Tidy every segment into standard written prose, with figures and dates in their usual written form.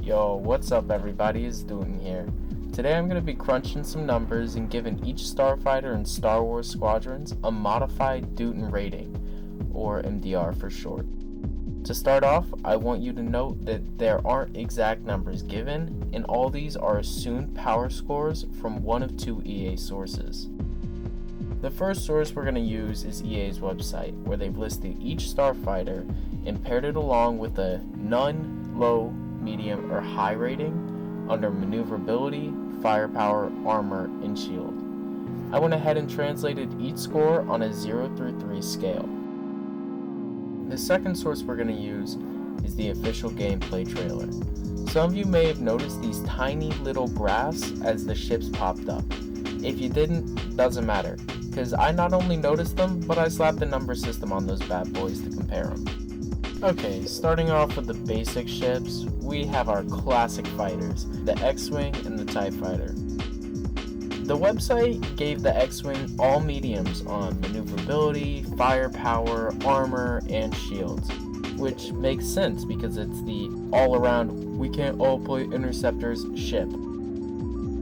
Yo, what's up everybody, it's Duden here. Today I'm going to be crunching some numbers and giving each starfighter in Star Wars Squadrons a modified Duden rating, or MDR for short. To start off, I want you to note that there aren't exact numbers given, and all these are assumed power scores from one of two EA sources. The first source we're going to use is EA's website, where they've listed each starfighter and paired it along with a none, low, medium, or high rating under maneuverability, firepower, armor, and shield. I went ahead and translated each score on a 0 through 3 scale. The second source we're going to use is the official gameplay trailer. Some of you may have noticed these tiny little graphs as the ships popped up. If you didn't, doesn't matter, because I not only noticed them, but I slapped the number system on those bad boys to compare them. Okay, starting off with the basic ships, we have our classic fighters, the X-Wing and the TIE Fighter. The website gave the X-Wing all mediums on maneuverability, firepower, armor, and shields, which makes sense because it's the all-around, we can't all play interceptors ship.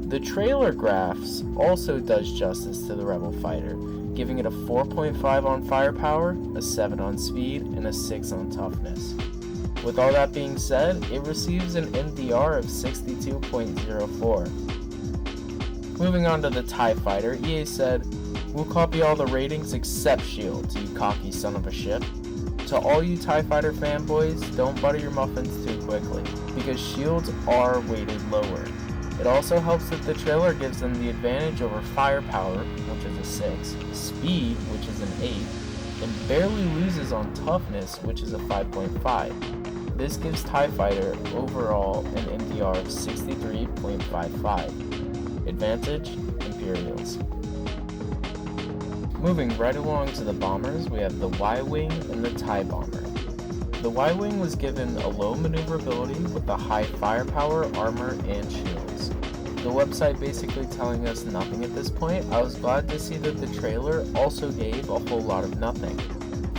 The trailer graphs also does justice to the Rebel fighter, giving it a 4.5 on firepower, a 7 on speed, and a 6 on toughness. With all that being said, it receives an MDR of 62.04. Moving on to the TIE Fighter, EA said, "We'll copy all the ratings except shields, you cocky son of a ship." To all you TIE Fighter fanboys, don't butter your muffins too quickly, because shields are weighted lower. It also helps that the trailer gives them the advantage over firepower, which is a 6, speed, which is an 8, and barely loses on toughness, which is a 5.5. This gives TIE Fighter overall an MDR of 63.55. Advantage, Imperials. Moving right along to the bombers, we have the Y-Wing and the TIE Bomber. The Y-Wing was given a low maneuverability with a high firepower, armor, and shields. The website basically telling us nothing at this point. I was glad to see that the trailer also gave a whole lot of nothing.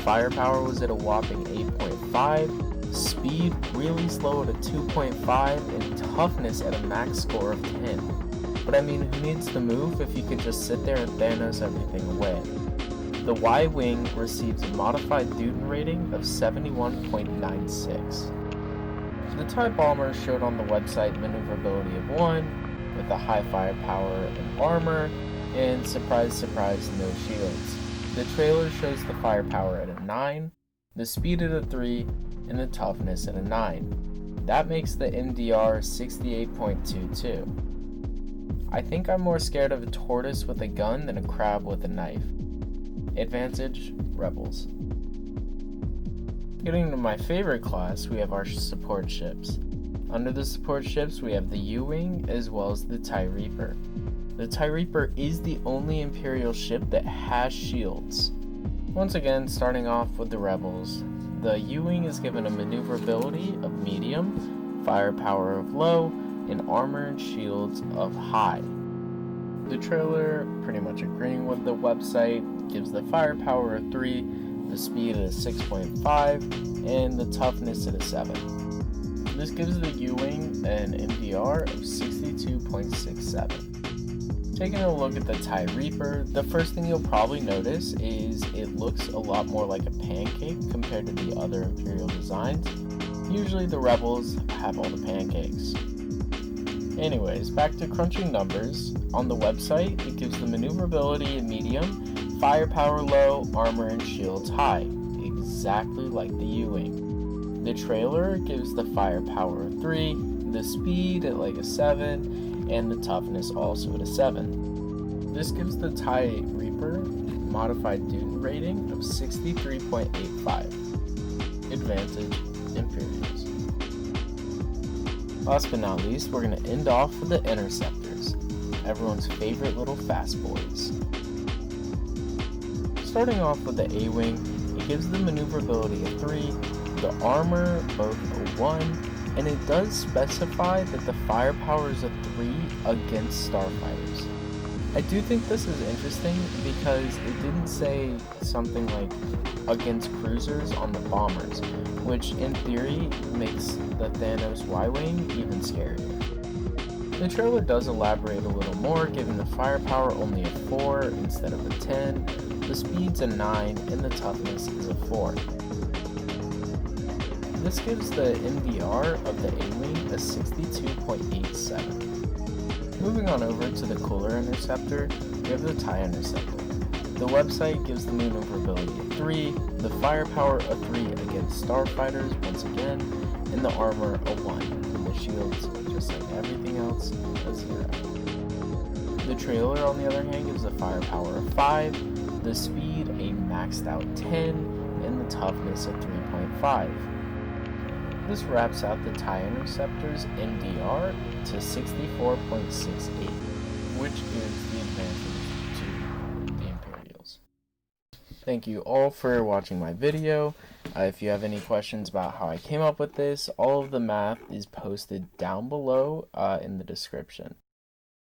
Firepower was at a whopping 8.5, speed really slow at a 2.5, and toughness at a max score of 10. But I mean, who needs to move if you could just sit there and Thanos everything away? The Y-Wing receives a modified Duden rating of 71.96. The TIE Bomber showed on the website maneuverability of 1, with a high firepower and armor, and surprise surprise, no shields. The trailer shows the firepower at a 9, the speed at a 3, and the toughness at a 9. That makes the MDR 68.22. I think I'm more scared of a tortoise with a gun than a crab with a knife. Advantage, Rebels. Getting to my favorite class, we have our support ships. Under the support ships, we have the U-Wing as well as the TIE Reaper. The TIE Reaper is the only Imperial ship that has shields. Once again, starting off with the Rebels, the U-Wing is given a maneuverability of medium, firepower of low, and armor and shields of high. The trailer, pretty much agreeing with the website, gives the firepower a 3, the speed at a 6.5, and the toughness at a 7. This gives the U-Wing an MDR of 62.67. Taking a look at the TIE Reaper, the first thing you'll probably notice is it looks a lot more like a pancake compared to the other Imperial designs. Usually the Rebels have all the pancakes. Anyways, back to crunching numbers. On the website, it gives the maneuverability a medium, firepower low, armor and shields high, exactly like the U-Wing. The trailer gives the firepower a 3, the speed at like a 7, and the toughness also at a 7. This gives the TIE Reaper modified Duden rating of 63.85. Advantage, Imperials. Last but not least, we're going to end off with the Interceptors, everyone's favorite little fast boys. Starting off with the A-Wing, it gives the maneuverability a 3, the armor both a 1, and it does specify that the firepower is a 3 against starfighters. I do think this is interesting because it didn't say something like against cruisers on the bombers, which in theory makes the Thanos Y-Wing even scarier. The trailer does elaborate a little more, giving the firepower only a 4 instead of a 10, the speed's a 9, and the toughness is a 4. This gives the MDR of the A-Wing a 62.87. Moving on over to the cooler interceptor, we have the TIE interceptor. The website gives the maneuverability a 3, the firepower a 3 against starfighters once again, and the armor a 1, and the shields, just like everything else, a 0. The trailer, on the other hand, gives the firepower a 5, the speed a maxed out 10, and the toughness a 3.5. This wraps out the TIE Interceptor's MDR to 64.68, which gives the advantage to the Imperials. Thank you all for watching my video. If you have any questions about how I came up with this, all of the math is posted down below in the description.